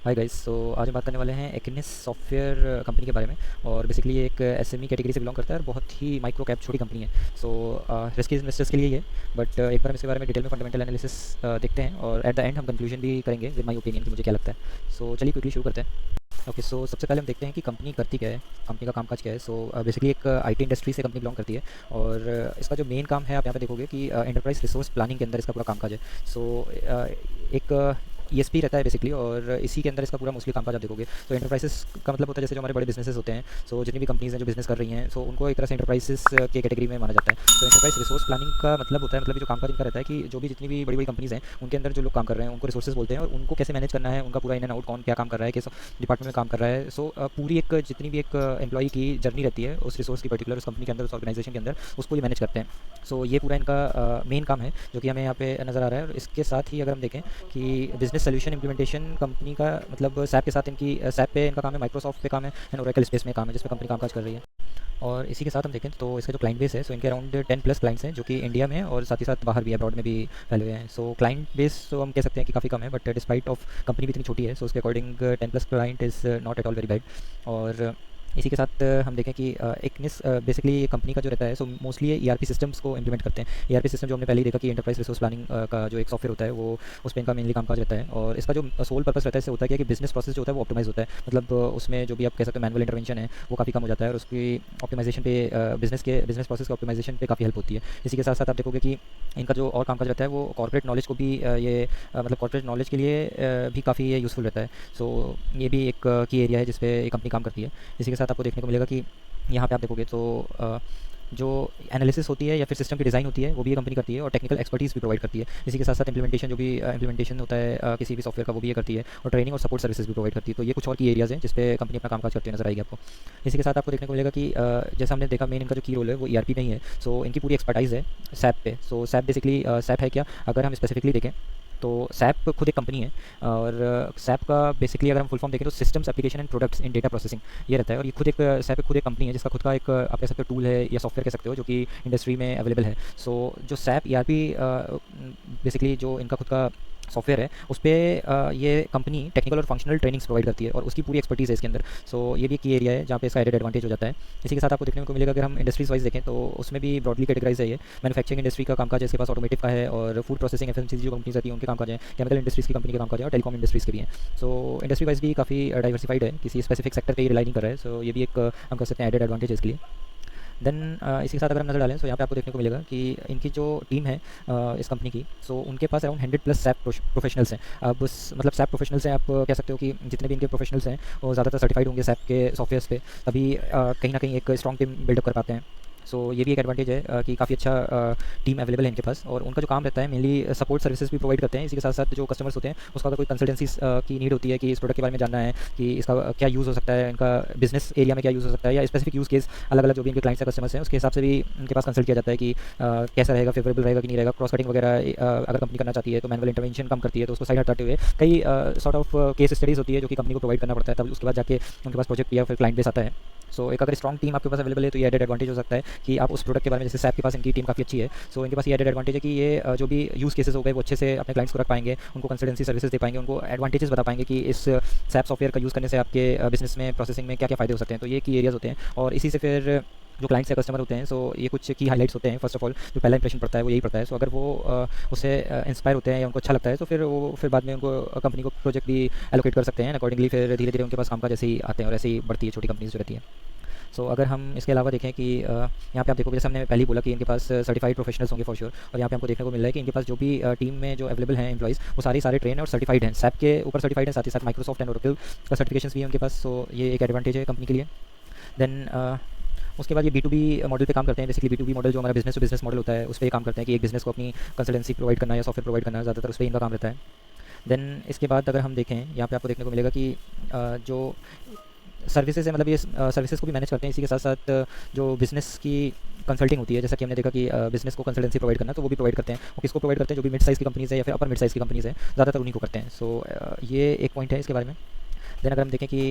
Hi guys. आज हम बात करने वाले हैं एक्निस सॉफ्टवेयर कंपनी के बारे में। और बेसिकली ये एक एसएमई कैटेगरी से बिलोंग करता है और बहुत ही माइक्रो कैप छोटी कंपनी है। रिस्की इन्वेस्टर्स के लिए ये, बट एक बार हम इसके बारे में डिटेल में फंडामेंटल एनालिसिस देखते हैं और एट द एंड हम कंक्लूजन भी करेंगे विद माय ओपिनियन कि मुझे क्या लगता है। चलिए क्विकली शुरू करते हैं। ओके, सो सबसे पहले हम देखते हैं कि कंपनी करती क्या है, कंपनी का कामकाज क्या है। बेसिकली एक आईटी इंडस्ट्री से कंपनी बिलोंग करती है और इसका जो मेन काम है आप यहाँ पे देखोगे कि एंटरप्राइज रिसोर्स प्लानिंग के अंदर इसका पूरा कामकाज है। एक ईएसपी रहता है बेसिकली, और इसी के अंदर इसका पूरा मोस्टली कामकाज आप देखोगे। तो एंटरप्राइजेस का मतलब होता है जैसे जो हमारे बड़े बिजनेसेस होते हैं। जितनी भी कंपनीज हैं जो बिजनेस कर रही हैं, उनको एक तरह से एंटरप्राइजेस के कैटेगरी में माना जाता है। तो एंटरप्राइज रिसोर्स प्लानिंग का मतलब होता है, मतलब ये जो कामकाज इनका रहता है कि जो भी जितनी भी बड़ी बड़ी कंपनीज हैं उनके अंदर जो लोग काम कर रहे हैं उनको रिसोर्सेज बोलते हैं, और उनको कैसे मैनेज करना है, उनका पूरा इन एंड आउट, कौन क्या काम कर रहा है, किस डिपार्टमेंट में काम कर रहा है। पूरी एक जितनी भी एक एम्प्लॉई की जर्नी रहती है उस रिसोर्स की पर्टिकुलर उस कंपनी के अंदर, उस ऑर्गेनाइजेशन के अंदर, उसको ये मैनेज करते हैं। ये पूरा इनका मेन काम है जो कि हमें यहाँ पे नज़र आ रहा है। और इसके साथ ही अगर हम देखें कि बिजनेस सोल्यूशन इंप्लीमेंटेशन कंपनी का मतलब सैप के साथ इनकी सैप पे इनका काम है, माइक्रोसॉफ्ट पे काम है एंड ओरेकल स्पेस में काम है जिस पे कंपनी कामकाज कर रही है। और इसी के साथ हम देखें तो इसका जो क्लाइंट बेस है, इनके अराउंड 10+ क्लाइंट्स हैं जो कि इंडिया में और साथ ही साथ बाहर भी, अब्रॉड में भी फैले हुए हैं। क्लाइंट बेस हम कह सकते हैं कि काफ़ी कम है, बट डिस्पाइट ऑफ कंपनी भी इतनी छोटी है, उसके according 10+ client is not at all very bad. और इसी के साथ हम देखें कि एक्निस बेसिकली ये कंपनी का जो रहता है, मोस्टली ये ईआरपी सिस्टम्स को इंप्लीमेंट करते हैं। ईआरपी सिस्टम जो हमने पहले ही देखा कि एंटरप्राइज रिसोर्स प्लानिंग का जो एक सॉफ्टवेयर होता है वो उस पर इनका मेनली कामकाज रहता है। और इसका जो सोल पर्पस रहता है इससे होता है कि बिजनेस प्रोसेस जो होता है वो ऑप्टिमाइज होता है। मतलब उसमें जो भी आप कह सकते हो मैनुअल इंटरवेंशन है वो काफ़ी कम हो जाता है, और उसकी ऑप्टिमाइजेशन पे बिजनेस प्रोसेस के ऑप्टिमाइजेशन पे काफ़ी हेल्प होती है। इसी के साथ साथ आप देखोगे कि इनका जो और कामकाज रहता है वो कॉर्पोरेट नॉलेज को भी मतलब कॉर्पोरेट नॉलेज के लिए भी काफ़ी ये यूज़फुल रहता है। ये भी एक की एरिया है जिस पे ये कंपनी काम करती है। इसी के साथ आपको देखने को मिलेगा कि यहाँ पे आप देखोगे जो एनालिसिस होती है या फिर सिस्टम की डिज़ाइन होती है वो भी ये कंपनी करती है, और टेक्निकल एक्सपर्टीज़ भी प्रोवाइड करती है। इसी के साथ साथ इंप्लीमेंटेशन, जो भी इंप्लीमेंटेशन होता है किसी भी सॉफ्टवेयर का, वो भी ये करती है, और ट्रेनिंग और सपोर्ट सर्विसेज भी प्रोवाइड करती है। तो ये कुछ और की एरियाज़ हैं जिस पे कंपनी अपना कामकाज करती हुई नजर आएगी आपको। इसी के साथ आपको देखने को मिलेगा कि जैसा हमने देखा मेन इनका जो की रोल है वो ईआरपी में ही है। इनकी पूरी एक्सपर्टाइज है सैप पे। सैप बेसिकली सैप है क्या, अगर हम स्पेसिफिकली देखें तो सैप खुद एक कंपनी है। और सैप का बेसिकली अगर हम फुल फॉर्म देखें तो systems application and products in data processing ये रहता है। और ये खुद एक सैप खुद एक कंपनी है जिसका खुद का एक आप कह सकते हो टूल है या सॉफ्टवेयर कह सकते हो जो कि इंडस्ट्री में अवेलेबल है। जो सैप ईआरपी बेसिकली जो इनका खुद का सॉफ्टवेयर है उस पर ये कंपनी टेक्निकल और फंक्शनल ट्रेनिंग्स प्रोवाइड करती है, और उसकी पूरी एक्सपर्टीज़ है इसके अंदर। ये भी एक की एरिया है जहाँ पे इसका एडेड एडवांटेज हो जाता है। इसी के साथ आपको देखने को मिलेगा अगर हम इंडस्ट्रीज वाइज देखें तो उसमें भी ब्रॉडली कैटेगराइज है। ये मैन्युफैक्चरिंग इंडस्ट्री का कामकाज है, इसके पास ऑटोमेटिव का है, और फूड प्रोसेसिंग एफएमसीजी जो कंपनीज रहती हैं उनके कामकाज है, केमिकल इंडस्ट्रीज़ की कंपनी के कामकाज है, और टेलीकॉम इंडस्ट्रीज़ के भी हैं। इंडस्ट्री वाइज भी काफ़ी डाइवर्सिफाइड है, किसी स्पेसिफिक सेक्टर पे ही रिलाई नहीं कर रहा है। ये भी एक हम कह सकते हैं एडेड एडवांटेज है इसके लिए। देन इसी के साथ अगर हम नज़र डालें यहाँ पे आपको देखने को मिलेगा कि इनकी जो टीम है इस कंपनी की, उनके पास अराउंड 100+ सैप प्रोफेशनल्स हैं। अब मतलब सैप प्रोफेशनल्स हैं, आप कह सकते हो कि जितने भी इनके प्रोफेशनल्स हैं वो ज़्यादातर सर्टिफाइड होंगे सैप के सॉफ्टवेयर पे, तभी कहीं ना कहीं एक स्ट्रॉन्ग टीम बिल्डअप कर पाते हैं। ये भी एक एडवांटेज है कि काफ़ी अच्छा टीम अवेलेबल है इनके पास, और उनका जो काम रहता है मेनली सपोर्ट सर्विसेज भी प्रोवाइड करते हैं। इसी के साथ साथ जो कस्टमर्स होते हैं उसका अगर कोई कंसल्टेंसीज की नीड होती है कि इस प्रोडक्ट के बारे में जानना है कि इसका क्या यूज़ हो सकता है, इनका बिजनेस एरिया में क्या यूज़ हो सकता है, या स्पेसिफिक यूज़ केस अलग अलग जो भी इनके क्लाइंट्स या कस्टमर्स हैं उसके हिसाब से भी इनके पास कंसल्ट किया जाता है कि कैसा रहेगा, फेवरेबल रहेगा कि नहीं रहेगा। क्रॉस कटिंग वगैरह अगर कंपनी करना चाहती है तो मैनुअल इंटरवेंशन कम करती है, तो उसको साइड हटाते हुए कई सॉर्ट ऑफ केस स्टडीज़ होती है जो कि कंपनी को प्रोवाइड करना पड़ता है, तब उसके बाद जाके उनके पास प्रोजेक्ट या फिर क्लाइंट बेस आता है। एक अगर स्ट्रॉन्ग टीम आपके पास अवेलेबल है तो ये एडेड एडवांटेज हो सकता है कि आप उस प्रोडक्ट के बारे में, जैसे सैप के पास इनकी टीम काफ़ी अच्छी है, इनके पास ये एडेड एडवांटेज है कि ये जो भी यूज़ केसेस हो गए वो अच्छे से अपने क्लाइंट्स को रख पाएंगे, उनको कंसल्टेंसी सर्विसेज दे पाएंगे, उनको एडवांटेजेस बता पाएंगे कि इस सैप सॉफ्टवेयर का यूज़ करने से आपके बिजनेस में, प्रोसेसिंग में क्या क्या फ़ायदे हो सकते हैं। तो ये की एरियाज़ होते हैं, और इसी से फिर जो क्लाइंट्स या कस्टमर होते हैं, ये कुछ की हाइलाइट्स होते हैं। फर्स्ट ऑफ ऑल जो पहला इंप्रेशन पड़ता है वो यही पड़ता है। अगर वो उससे इंस्पायर होते हैं या उनको अच्छा लगता है तो फिर बाद में उनको कंपनी को प्रोजेक्ट भी एलोकेट कर सकते हैं। अकॉर्डिंगली फिर धीरे धीरे उनके पास कामकाज ऐसे ही आते हैं और ऐसे ही बढ़ती है छोटी कंपनीज जो रहती है। अगर हम इसके अलावा देखें कि यहाँ पे आप देखोगे जैसे हमने पहले ही बोला कि इनके पास सर्टिफाइड प्रोफेशनल्स होंगे फॉर श्योर, और यहाँ पे हमको देखने को मिल रहा है कि इनके पास जो भी टीम में जो अवेलेबल हैं एम्प्लॉइज़ वो सारे ट्रेन और सर्टिफाइड हैं, सैप के ऊपर सर्टिफाइड हैं, साथ ही साथ माइक्रोसॉफ्ट एंड ओरेकल का सर्टिफिकेशन भी है उनके पास। ये एक एडवांटेज है कंपनी के लिए। देन उसके बाद ये B2B मॉडल पे काम करते हैं। बेसिकली B2B मॉडल जो हमारा बिजनेस टू बिजनेस मॉडल होता है उस पर काम करते हैं कि एक बिजनेस को अपनी कंसल्टेंसी प्रोवाइड करना या सॉफ्टवेयर प्रोवाइड करना, ज़्यादातर उस पर इनका काम रहता है। देन इसके बाद अगर हम देखें यहाँ पे आपको देखने को मिलेगा कि जो सर्विसेज है, मतलब ये सर्विसेज को भी मैनेज करते हैं। इसी के साथ साथ जो बिज़नेस की कंसल्टिंग होती है, जैसा कि हमने देखा कि बिज़नेस को कंसल्टेंसी प्रोवाइड करना, तो वो भी प्रोवाइड करते हैं। वो किसको प्रोवाइड करते हैं, जो भी मिड साइज़ की कंपनीज़ है या फिर अपर मिड साइज़ की कंपनीज़ है, ज़्यादातर उन्हीं को करते हैं। ये एक पॉइंट है इसके बारे में। देन अगर हम देखें कि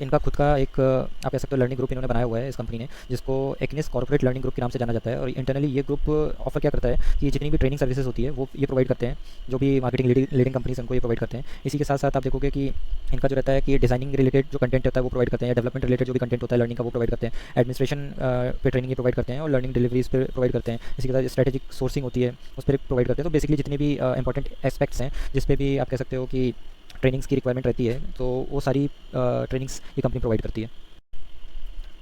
इनका खुद का एक आप कह सकते हो लर्निंग ग्रुप इन्होंने बनाया हुआ है इस कंपनी ने, जिसको एक्निस कॉर्पोरेट लर्निंग ग्रुप के नाम से जाना जाता है। और इंटरनली ये ग्रुप ऑफर क्या करता है कि जितनी भी ट्रेनिंग सर्विसेज होती है वो ये प्रोवाइड करते हैं, जो भी मार्केटिंग लीडिंग कंपनीज उनको ये प्रोवाइड करते हैं। इसी के साथ साथ आप देखोगे कि इनका जो रहता है कि डिजाइनिंग रिलेटेड जो कंटेंट होता है वो प्रोवाइड करते हैं, डेवलपमेंट रिलेटेड जो भी कंटेंट होता है लर्निंग का वो प्रोवाइड करते हैं, एडमिनिस्ट्रेशन पे ट्रेनिंग ये प्रोवाइड करते हैं और लर्निंग डिलीवरीज पे प्रोवाइड करते हैं। इसी के साथ स्ट्रेटेजिक सोर्सिंग होती है उस पर प्रोवाइड करते हैं। तो बेसिकली जितने भी इंपॉर्टेंट एस्पेक्ट्स हैं जिस पे भी आप कह सकते हो कि ट्रेनिंग्स की रिक्वायरमेंट रहती है, तो वो सारी ट्रेनिंग्स ये कंपनी प्रोवाइड करती है।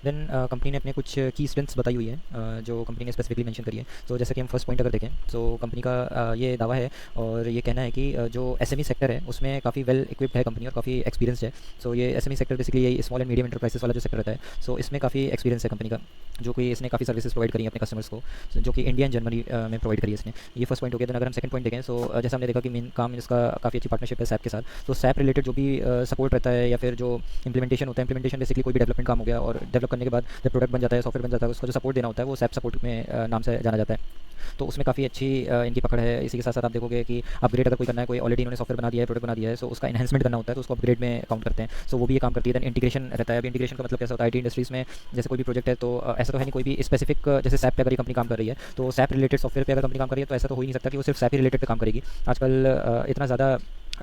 देन कंपनी ने अपने कुछ की स्ट्रेंथ्स बताई हुई है जो कंपनी ने स्पेसिफिकली मेंशन करी है। तो जैसे कि हम फर्स्ट पॉइंट अगर देखें तो कंपनी का ये दावा है और ये कहना है कि जो एसएमई सेक्टर है उसमें काफ़ी वेल इक्विप्ड है कंपनी और काफ़ी एक्सपीरियंस है। सो ये एसएमई सेक्टर बेसिकली ये स्मॉल एंड मीडियम एंटरप्राइजेस वाला जो सेक्टर रहता है, सो इसमें काफ़ी एक्सपीरियंस है कंपनी का, जो कि इसने काफ़ी सर्विसेज प्रोवाइड करी हैं अपने कस्टमर्स को, जो कि इंडिया एंड जर्मनी में प्रोवाइड करी है इसने। ये फर्स्ट पॉइंट हो गया। देन अगर हम सेकंड पॉइंट देखें तो जैसे हमने देखा कि मेन काम इसका काफ़ी अच्छी पार्टनरशिप है सैप के साथ। तो सैप रिलेटेड जो भी सपोर्ट रहता है या फिर जो इंप्लीमेंटेशन होता है, इंप्लीमेंटेशन बेसिकली कोई भी डेवलपमेंट काम हो गया और डेवलप करने के बाद जब प्रोडक्ट बन जाता है, सॉफ्टवेयर बन जाता है, उसका जो सपोर्ट देना होता है वो सैप सपोर्ट में नाम से जाना जाता है। तो उसमें काफ़ी अच्छी इनकी पकड़ है। इसी के साथ साथ आप देखोगे कि अपग्रेड अगर कोई करना है, कोई ऑलरेडी इन्होंने सॉफ्टवेयर बना दिया है, प्रोडक्ट बना दिया है, सो उसका एनहांसमेंट करना होता है तो उसको अपग्रेड में काउंट करते हैं। सो वो भी ये काम करती है। देन इंटीग्रेशन रहता है। अभी इंटीग्रेशन का मतलब कैसा होता है, आईटी इंडस्ट्रीज़ में जैसे कोई भी प्रोजेक्ट है तो ऐसा तो है नहीं कोई भी स्पेसिफिक, जैसे सैप पे अगर ये कंपनी काम कर रही है तो सैप रिलेटेड सॉफ्टवेयर पे अगर कंपनी काम कर रही है तो ऐसा तो हो ही नहीं सकता कि वो सिर्फ सैप ही रिलेटेड पे काम करेगी। आजकल इतना ज़्यादा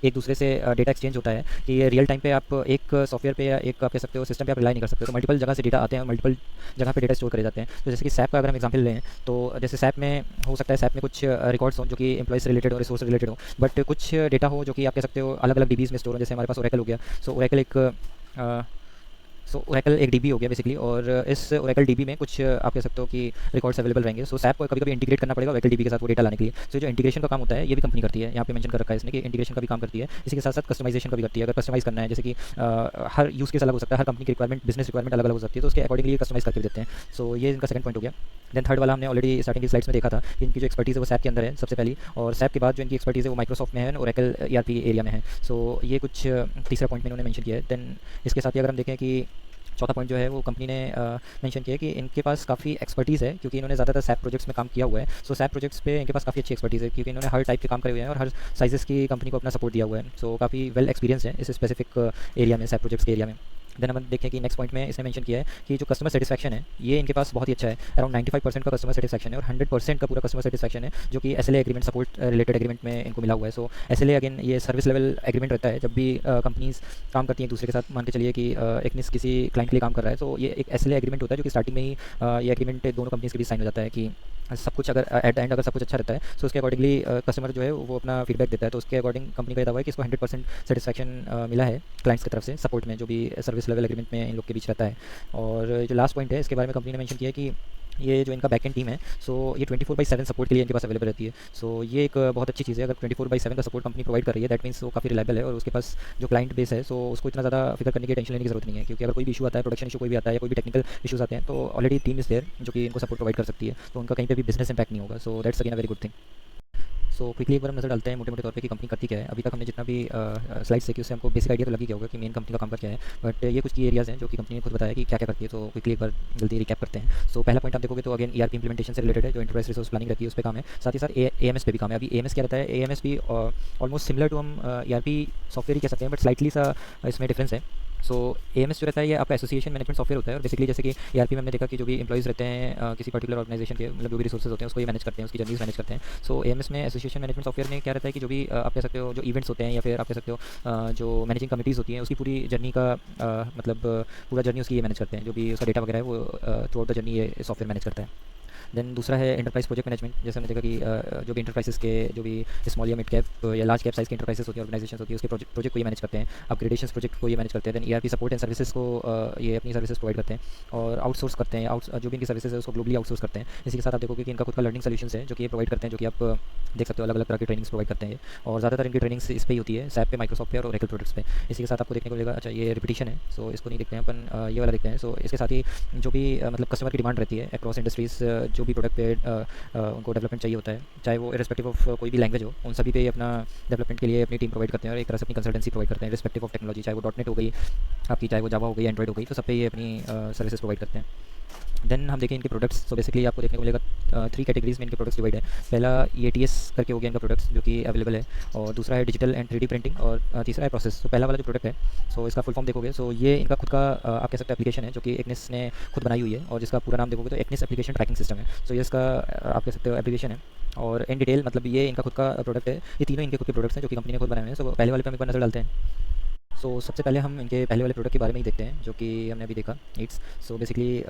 एक दूसरे से डेटा एक्सचेंज होता है कि ये रियल टाइम पे आप एक सॉफ्टवेयर पे या एक आप कह सकते हो सिस्टम पे आप रिलाई नहीं कर सकते। तो मल्टीपल जगह से डेटा आते हैं और मल्टीपल जगह पे डेटा स्टोर करे जाते हैं। तो जैसे कि सैप का अगर हम एग्जांपल लें तो जैसे सैप में हो सकता है सैप में कुछ रिकॉर्ड्स हो जो कि एम्प्लॉय से रिलेटेड हो, रिसोर्स रिलेटेड हो, बट कुछ डेटा हो जो कि आप कह सकते हो अलग अलग डीबीज में स्टोर हो। जैसे हमारे पास ओरेकल हो गया, सो ओरेकल एक डीबी हो गया बेसिकली, और इस ओरेकल डीबी में कुछ आप कह सकते हो कि रिकॉर्ड्स अवेलेबल रहेंगे। सो सैप को कभी कभी इंटीग्रेट करना पड़ेगा ओरेकल डीबी के साथ वो डेटा लाने के लिए। सो जो इंटीग्रेशन का काम होता है ये भी कंपनी करती है, यहाँ पे मेंशन कर रखा है इसने कि इंटीग्रेशन का भी काम करती है। इसी के साथ साथ कस्टमाइजेशन का भी करती है। अगर कस्टमाइज करना है, जैसे कि हर यूज़ केस अलग हो सकता है, हर कंपनी की रिक्वायरमेंट, बिजनेस रिक्वायरमेंट अलग अलग हो सकती है, तो उसके अकॉर्डिंगली कस्टमाइज करके भी देते हैं। सो ये इनका सेकंड पॉइंट हो गया। देन थर्ड वाला हमने ऑलरेडी स्टार्टिंग की स्लाइड्स में देखा था कि इनकी जो एक्सपर्टीज़ है वो सैप के अंदर है सबसे पहली, और सैप के बाद जो इनकी एक्सपर्टीज़ है वो माइक्रोसॉफ्ट में है और ओरेकल ईआरपी एरिया में है। सो ये कुछ तीसरा पॉइंट में इन्होंने मेंशन किया है। देन इसके साथ ही अगर हम देखें कि चौथा पॉइंट जो है वो कंपनी ने मेंशन किया है कि इनके पास काफ़ी एक्सपर्टीज़ है क्योंकि इन्होंने ज़्यादातर सैप प्रोजेक्ट्स में काम किया हुआ है। सो सैप प्रोजेक्ट्स पे इनके पास काफ़ी अच्छी एक्सपर्टीज़ है क्योंकि इन्होंने हर टाइप के काम करे हुए हैं और हर साइजेस की कंपनी को अपना सपोर्ट दिया हुआ है। सो काफ़ी वेल एक्सपीरियंस है इस स्पेसिफिक एरिया में, सैप प्रोजेक्ट्स के एरिया में। देन हम देखें कि नेक्स्ट पॉइंट में इसने मेंशन किया है कि जो कस्टमर सेटिस्फैक्शन है ये इनके पास बहुत ही अच्छा है। अराउंड 95% का कस्टमर सेटिस्फैक्शन है और 100% का पूरा कस्टमर सेटिस्फैक्शन है जो कि SLA agreement, support related agreement में इनको मिला हुआ है। सो एसएलए अगेन ये सर्विस लेवल एग्रीमेंट रहता है। जब भी कंपनीज काम करती हैं एक दूसरे के साथ, मान के चलिए कि एक्निस किसी क्लाइंट के लिए काम कर रहा है तो ये एक एसएलए एग्रीमेंट होता है जो कि स्टार्टिंग में ही ये एग्रीमेंट दोनों कंपनीज के बीच साइन हो जाता है कि सब कुछ अगर एट द एंड अगर सब कुछ अच्छा रहता है तो उसके अकॉर्डिंगली कस्टमर जो है वो अपना फीडबैक देता है। तो उसके अकॉर्डिंग कंपनी का ये दावा है कि इसको 100% सेटिस्फैक्शन मिला है क्लाइंट्स की तरफ से सपोर्ट में, जो भी सर्विस लेवल एग्रीमेंट में इन लोग के बीच रहता है। और जो लास्ट पॉइंट है इसके बारे में कंपनी ने मेंशन किया है कि ये जो इनका बैकएंड टीम है सो ये 24/7 सपोर्ट के लिए इनके पास अवेलेबल रहती है। सो ये एक बहुत अच्छी चीज़ है। अगर 24/7 का सपोर्ट कंपनी प्रोवाइड कर रही है दैट मीन्स वो काफ़ी रिलायबल है और उसके पास जो क्लाइंट बेस है सो उसको इतना ज़्यादा फिक्र करने की, टेंशन लेने की जरूरत नहीं है क्योंकि अगर कोई भी इशू आता है, प्रोडक्शन इशू कोई भी आता है या कोई भी टेक्निकल इशूज़ आते हैं तो ऑलरेडी टीम इज़ देयर जो कि इनको सपोर्ट प्रोवाइड कर सकती है, तो उनका कहीं पे भी बिजनेस इंपैक्ट नहीं होगा। So that's again a very good thing. So quickly एक बार हम नजर डालते हैं मोटे मोटे तौर पे कि कंपनी करती क्या है। अभी तक हमने जितना भी स्लाइड्स देखी उससे हमको बेसिक आइडिया तो लग ही गया होगा कि मेन कंपनी का काम क्या है, बट ये कुछ की एरियाज़ हैं जो कि कंपनी ने खुद बताया कि क्या क्या करती है। तो क्विकली एक बार जल्दी रिकैप करते हैं। सो पहला पॉइंट आप देखोगे तो अगेन ईआरपी इंप्लीमेंटेशन से रिलेटेड है, जो एंटरप्राइज रिसोर्स प्लानिंग रहती है उस पर काम है। साथ ही साथ एएमएस पे भी काम है। अभी एएमएस क्या रहता है, एएमएस भी ऑलमोस्ट सिमिलर टू हम ईआरपी सॉफ्टवेयर ही कह सकते हैं, बट स्लाइटली सा इसमें डिफरेंस है। सो एएमएस जो रहता है ये आपका एसोसिएशन मैनेजमेंट सॉफ्टवेयर होता है और बेसिकली जैसे कि ईआरपी में हमने देखा कि जो भी एम्प्लॉइज़ रहते हैं किसी पर्टिकुलर ऑर्गेनाइजेशन के, मतलब जो भी रिसोर्सेज होते हैं उसको ये मैनेज करते हैं, उसकी जर्नीज मैनेज करते हैं। सो एएमएस में एसोसिएशन मैनेजमेंट सॉफ्टवेयर में क्या रहता है कि जो भी आप कह सकते हो जो इवेंट्स होते हैं या फिर आप कह सकते हो जो मैनेजिंग कमिटीज़ होती हैं उसकी पूरी जर्नी का मतलब पूरा जर्नी उसकी ये मैनेज करते हैं, जो भी उसका डेटा वगैरह है वो थ्रू आउट द जर्नी ये सॉफ्टवेयर मैनेज करता है। देन दूसरा है एंटरप्राइज प्रोजेक्ट मैनेजमेंट। जैसे हमने देखा कि जो भी इंटरप्राइजेस के जो भी स्मॉल या मिड कैप या लार्ज कैप साइज के इंटरप्राइजेस होती है, ऑर्गेनाइजेशन होती है, उसके प्रोजेक्ट को ये मैनेज करते हैं। अपग्रेडेशन प्रोजेक्ट को ये मैनेज करते हैं। Then ERP support and services को ये अपनी सर्विसेज प्रोवाइड करते हैं और आउटसोर्स करते हैं। जो भी इनकी सर्विसेज है उसको ग्लोबली आउटसोर्स करते हैं। इसी के साथ आप देखोगे कि इनका खुद का लर्निंग सॉल्यूशंस है जो कि ये प्रोवाइड करते हैं, जो कि आप देख सकते हो अलग अलग तरह की ट्रेनिंग्स प्रोवाइड करते हैं और ज़्यादातर इनकी ट्रेनिंग्स इस पर ही होती है, सैप पे, माइक्रोसॉफ्ट पे और ओरेकल प्रोडक्ट्स पे। इसी के साथ आपको देखने को मिलेगा, अच्छा ये रिपीटिशन है सो इसको नहीं देखते हैं अपन, ये वाला देखते हैं। सो इसके साथ ही जो भी मतलब कस्टमर की डिमांड रहती है अक्रॉस इंडस्ट्रीज़, जो भी प्रोडक्ट पे उनको डेवलपमेंट चाहिए होता है, चाहे वो इरेस्पेक्टिव ऑफ कोई भी लैंग्वेज हो, उन सभी पे अपना डेवलपमेंट के लिए अपनी टीम प्रोवाइड करते हैं और एक तरह से अपनी कंसल्टेंसी प्रोवाइड करते हैं रिस्पेक्टिव ऑफ टेक्नोलॉजी, चाहे वो डॉटनेट हो गई आपकी, चाहे वो जावा हो गई, एंड्रॉइड हो गई, तो सब पे ये अपनी सर्विसेज प्रोवाइड करते हैं। देन हम देखें इनके प्रोडक्ट्स, तो बेसिकली आपको देखने को मिलेगा 3 कैटेगरीज में इनके प्रोडक्ट्स डिवाइड है। पहला EATS करके हो गया इनका प्रोडक्ट्स जो कि अवेलेबल है, और दूसरा है डिजिटल एंड 3D प्रिंटिंग, और तीसरा है प्रोसेस। तो पहला वाला जो प्रोडक्ट है, सो इसका फुल फॉर्म देखोगे, सो ये इनका खुद का आप कह सकते हैं एप्लीकेशन है जो कि एक्निस ने खुद बनाई हुई है, और जिसका पूरा नाम देखोगे तो एक्निस एप्लीकेशन ट्रैकिंग सिस्टम है। सो ये इसका आप कह सकते हो एप्लीकेशन है, और इन डिटेल मतलब ये इनका खुद का प्रोडक्ट है। ये तीनों इनके खुद के प्रोडक्ट्स हैं जो कि कंपनी ने खुद बनाए हुए हैं। सो पहले वाले पे हम एक बार नज़र डालते हैं। सो सबसे पहले हम इनके पहले वाले प्रोडक्ट के बारे में ही देखते हैं जो कि हमने अभी देखा, इट्स। सो बेसिकली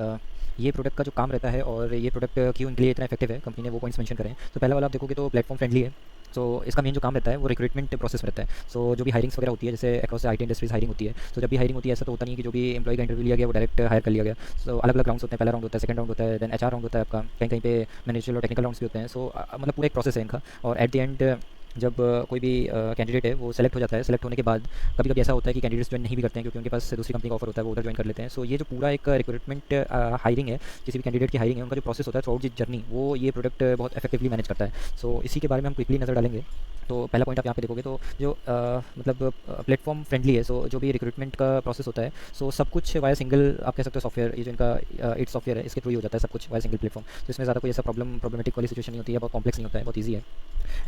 ये प्रोडक्ट का जो काम रहता है और ये प्रोडक्ट क्यों इनके लिए इतना इफेक्टिव है, कंपनी ने वो पॉइंट्स मेंशन करें। तो पहला वाला आप देखोगे तो प्लेटफॉर्म फ्रेंडली है। सो इसका मेन जो काम रहता है वो रिक्रूटमेंट प्रोसेस में रहता है। सो जो भी हायरिंग्स वगैरह होती है, जैसे अक्रॉस IT इंडस्ट्रीज हायरिंग होती है, तो जब भी हायरिंग होती है ऐसा तो होता नहीं है कि जो भी एम्प्लॉय का इंटरव्यू लिया गया वो डायरेक्ट हायर कर लिया गया। सो अलग अलग राउंड्स होते हैं, पहला राउंड होता है, सेकंड राउंड होता है, देन HR राउंड होता है आपका, कहीं कहीं पे मैनेजरियल और टेक्निकल राउंड्स भी होते हैं। सो मतलब पूरा एक प्रोसेस है इनका, और एट द एंड जब कोई भी कैंडिडेट है वो सेलेक्ट हो जाता है, सेलेक्ट होने के बाद कभी कभी ऐसा होता है कि कैंडिडेट्स ज्वाइन नहीं भी करते हैं क्योंकि उनके पास दूसरी कंपनी का ऑफर होता है, वो उधर ज्वाइन कर लेते हैं। सो ये जो पूरा एक रिक्रूटमेंट हायरिंग है, किसी भी कैंडिडेट की हायरिंग है, उनका जो प्रोसेस होता है थ्रू आउट दी जर्नी, वो ये प्रोडक्ट बहुत इफेक्टिवली मैनेज करता है। सो इसी के बारे में हम क्विकली नज़र डालेंगे। तो पहला पॉइंट आप यहाँ पे देखोगे तो जो मतलब प्लेटफॉर्म फ्रेंडली है। सो जो भी रिक्रूटमेंट का प्रोसेस होता है, सो सब कुछ वाया सिंगल आप कह सकते हो सॉफ्टवेयर, ये जो इनका इट सॉफ्टवेयर है इसके थ्रू ही हो जाता है सब कुछ वाया सिंगल प्लेटफॉर्म। तो इसमें ज़्यादा कोई ऐसा प्रॉब्लमेटिक वाली सिचुएशन नहीं होती है, बहुत कॉम्प्लेक्स नहीं होता है, बहुत ईजी है।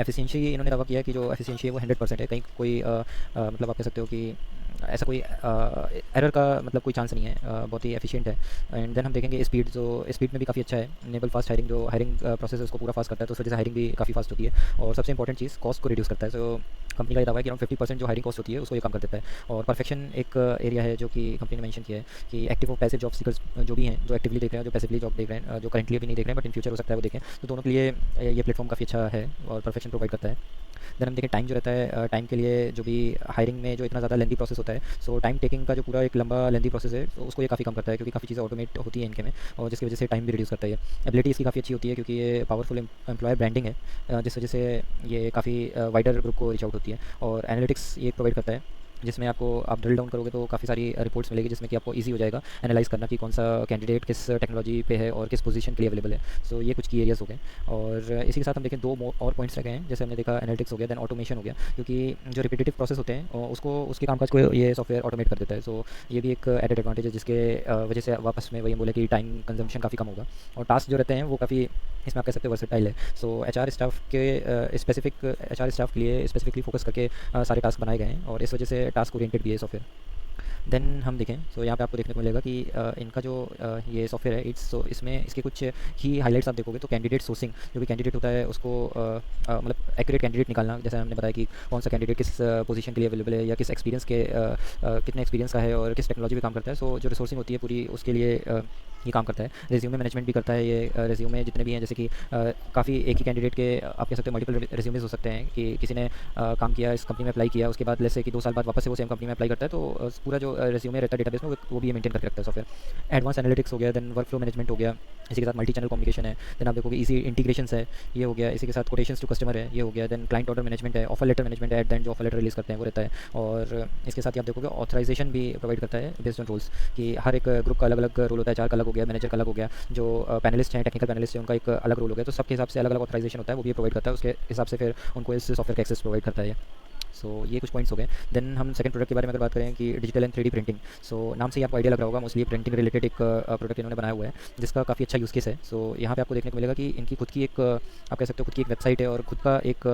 एफिशिएंसी इन्होंने दावा किया है कि जो एफिशिएंसी है वो 100% है, कहीं कोई मतलब आप कह सकते हो कि ऐसा कोई एरर का मतलब कोई चांस नहीं है, बहुत ही एफिशिएंट है। एंड देन हम देखेंगे स्पीड, जो स्पीड में भी काफ़ी अच्छा है। इनेबल फास्ट हायरिंग, जो हायरिंग प्रोसेस है उसको पूरा फास्ट करता है, तो उस वजह से हायरिंग भी काफ़ी फास्ट होती है। और सबसे इंपॉर्टेंट चीज़ कॉस्ट को रिड्यूस करता है। सो कंपनी का ये दावा है कि अराउंड 50% जो हायरिंग कॉस्ट होती है उसको ये कम कर देता है। और परफेक्शन एक एरिया है जो कि कंपनी ने मेंशन किया है कि एक्टिव और पैसिव जॉब सीकर्स जो भी हैं, जो एक्टिवली देख रहे हैं, जो पैसिवली जॉब देख रहे हैं, जो करंटली अभी नहीं देख रहे हैं बट इन फ्यूचर हो सकता है वो देखें, तो दोनों के लिए ये प्लेटफॉर्म काफ़ी अच्छा है और परफेक्शन प्रोवाइड करता है। देन हम देखें टाइम जो रहता है, टाइम के लिए जो भी हायरिंग में जो इतना ज़्यादा लेंदी प्रोसेस होता है, सो टाइम टेकिंग का जो पूरा एक लंबा लेंदी प्रोसेस है, तो उसको ये काफ़ी कम करता है क्योंकि काफ़ी चीज़ें ऑटोमेट होती हैं इनके में, और जिसकी वजह से टाइम भी रिड्यूस करता है। एबिलिटी इसकी काफ़ी अच्छी होती है क्योंकि ये पावरफुल एम्प्लॉयर ब्रांडिंग है, जिस वजह से ये काफ़ी वाइडर ग्रुप को रीच आउट होती है। और एनालिटिक्स ये प्रोवाइड करता है जिसमें आपको आप ड्रिल डाउन करोगे तो काफ़ी सारी रिपोर्ट्स मिलेगी जिसमें कि आपको इजी हो जाएगा एनालाइज करना कि कौन सा कैंडिडेट किस टेक्नोलॉजी पे है और किस पोजीशन के लिए अवेलेबल है। सो ये कुछ की एरियाज़ हो गए। और इसी के साथ हम देखें दो और पॉइंट्स रह गए हैं, जैसे हमने देखा एनालिटिक्स हो गया, देन ऑटोमेशन हो गया, क्योंकि जो रिपीटेटिव प्रोसेस होते हैं उसको उसके कामकाज को ये सॉफ्टवेयर ऑटोमेट कर देता है। सो ये भी एक एडेड एडवांटेज है जिसके वजह से वापस में वही बोले कि टाइम कंजम्पशन काफ़ी कम होगा। और टास्क जो रहते हैं वो काफ़ी इसमें आप कह सकते हो वर्सेटाइल है। सो HR स्टाफ के स्पेसिफिक HR स्टाफ के लिए स्पेसिफिकली फोकस करके सारे टास्क बनाए गए हैं, और इस वजह से टास्क ओरिएंटेड भी है सॉफ्टवेयर। देन हम देखें तो यहाँ पे आपको देखने को मिलेगा कि इनका जो ये सॉफ्टवेयर है इट्स, तो इसमें इसके कुछ ही हाइलाइट्स आप देखोगे तो कैंडिडेट सोर्सिंग, जो भी कैंडिडेट होता है उसको मतलब एक्यूरेट कैंडिडेट निकालना, जैसे हमने बताया कि कौन सा कैंडिडेट किस पोजीशन के लिए अवेलेबल है या किस एक्सपीरियंस के कितने एक्सपीरियंस का है और किस टेक्नोलॉजी पे काम करता है। सो जो रिसोर्सिंग होती है पूरी उसके लिए ये काम करता है। रेज्यूमे मैनेजमेंट भी करता है ये। रेज्यूमे जितने भी हैं, जैसे कि काफ़ी एक ही कैंडिडेट के आप कह सकते हो मल्टीपल रेज्यूमेज हो सकते हैं कि किसी ने काम किया, इस कंपनी में अप्लाई किया, उसके बाद जैसे कि 2 साल बाद वापस से वो सेम कंपनी में अप्लाई करता है, तो पूरा जो रेज्यूमे रहता है डेटाबेस में वो भी ये मेंटेन करके रखता है सॉफ्टवेयर। एडवांस एनालिटिक्स हो गया, देन वर्क फ्लो मैनेजमेंट हो गया, इसी के साथ मल्टी चैनल कम्युनिकेशन है, देन आप देखोगे इजी इंटीग्रेशंस है, ये हो गया, इसी के साथ कोटेशंस टू कस्टमर है, ये हो गया, देन क्लाइंट ऑर्डर मैनेजमेंट है, ऑफर लेटर मैनेजमेंट है, एट द एंड जो ऑफर लेटर रिलीज करते हैं वो रहता है। और इसके साथ ही आप देखोगे ऑथराइजेशन भी प्रोवाइड करता है बेस्ड ऑन रोल्स, कि हर एक ग्रुप का अलग अलग रोल होता है। HR का अलग हो गया, मैनेजर का अलग हो गया, जो पैनलिस्ट हैं, टेक्निकल पैनलिस्ट हैं, उनका एक अलग रोल हो गया, तो सबके हिसाब से अलग अलग ऑथराइजेशन होता है, वो भी प्रोवाइड करता है, उसके हिसाब से फिर उनको इस सॉफ्टवेयर का एक्सेस प्रोवाइड करता है। सो ये कुछ पॉइंट्स हो गए। देन हम सेकंड प्रोडक्ट के बारे में अगर बात करें कि डिजिटल एंड 3D प्रिंटिंग, सो नाम से ही आपको आइडिया लग रहा होगा, मोस्टली प्रिंटिंग रिलेटेड एक प्रोडक्ट इन्होंने बनाया हुआ है जिसका काफ़ी अच्छा यूज़ केस है। सो यहाँ पे आपको देखने को मिलेगा कि इनकी खुद की एक आप कह सकते हो खुद की एक वेबसाइट है और खुद का एक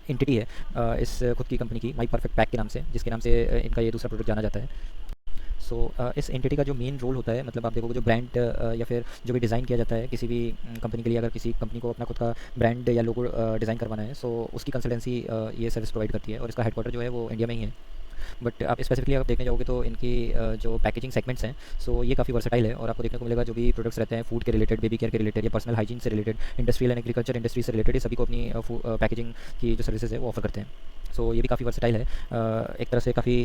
एंटिटी है इस खुद की कंपनी की, माई परफेक्ट पैक के नाम से, जिसके नाम से इनका ये दूसरा प्रोडक्ट जाना जाता है। सो इस एंटिटी का जो मेन रोल होता है, मतलब आप देखोगे जो ब्रांड या फिर जो भी डिज़ाइन किया जाता है किसी भी कंपनी के लिए, अगर किसी कंपनी को अपना खुद का ब्रांड या लोगो डिज़ाइन करवाना है, सो उसकी कंसल्टेंसी ये सर्विस प्रोवाइड करती है, और इसका हेडक्वार्टर जो है वो इंडिया में ही है। बट आप स्पेसिफिकली आप देखने जाओगे तो इनकी जो पैकेजिंग सेगमेंट्स हैं, सो ये काफ़ी वर्सेटाइल है, और आपको देखने को मिलेगा जो भी प्रोडक्ट्स रहते हैं फूड के रिलेटेड, बेबी केयर के रिलेटेड या पर्सनल हाइजीन से related, industrial and agriculture industry से रिलेटेड, ये सभी को अपनी पैकेजिंग की जो सर्विसेज है वो ऑफर करते हैं। सो ये भी काफ़ी वर्सेटाइल है, एक तरह से काफ़ी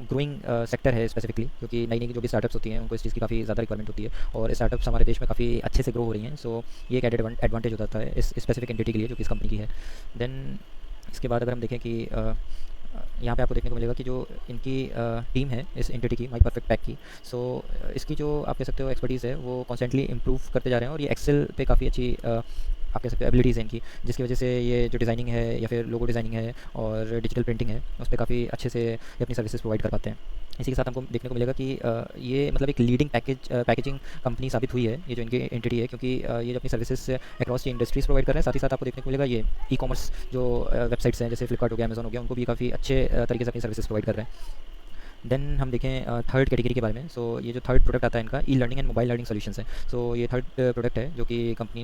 ग्रोइंग सेक्टर है स्पेसिफिकली, क्योंकि नई नई जो भी स्टार्टअप्स होती हैं उनको इस चीज़ की काफ़ी ज़्यादा रिक्वायरमेंट होती है, और स्टार्टअप्स हमारे देश में काफ़ी अच्छे से ग्रो हो रही हैं। सो ये एक एडेड एडवांटेज हो जाता है इस स्पेसिफिक एंटिटी के लिए जो कि इस कंपनी की है। देन इसके बाद अगर हम देखें कि यहाँ पे आपको देखने को मिलेगा कि जो इनकी टीम है इस एंटिटी की, माई परफेक्ट पैक की, सो इसकी जो आप कह सकते हो एक्सपर्टीज़ है वो कॉन्स्टेंटली इंप्रूव करते जा रहे हैं, और ये एक्सेल पे काफ़ी अच्छी आप कह सकते हो एबिलिटीज़ हैं इनकी, जिसकी वजह से ये जो डिज़ाइनिंग है या फिर लोगो डिज़ाइनिंग है और डिजिटल प्रिंटिंग है उस पर काफ़ी अच्छे से ये अपनी सर्विसेज प्रोवाइड कर पाते हैं। इसी के साथ हमको देखने को मिलेगा कि ये मतलब एक लीडिंग पैकेजिंग कंपनी साबित हुई है, ये जो इनकी एंटिटी है, क्योंकि ये जो अपनी सर्विसेज अक्रॉस इंडस्ट्रीज़ प्रोवाइड कर रहे हैं। साथ ही साथ आपको देखने को मिलेगा ये ई कॉमर्स जो वेबसाइट्स हैं, जैसे फ्लिपकार्ट हो गया, अमेजोन हो गया, उनको भी काफ़ी अच्छे तरीके से अपनी सर्विसेज प्रोवाइड कर रहे हैं। देन हम देखें थर्ड कैटेगरी के बारे में। सो ये जो थर्ड प्रोडक्ट आता है इनका, e learning and mobile learning solutions है। सो ये थर्ड प्रोडक्ट है जो कि कंपनी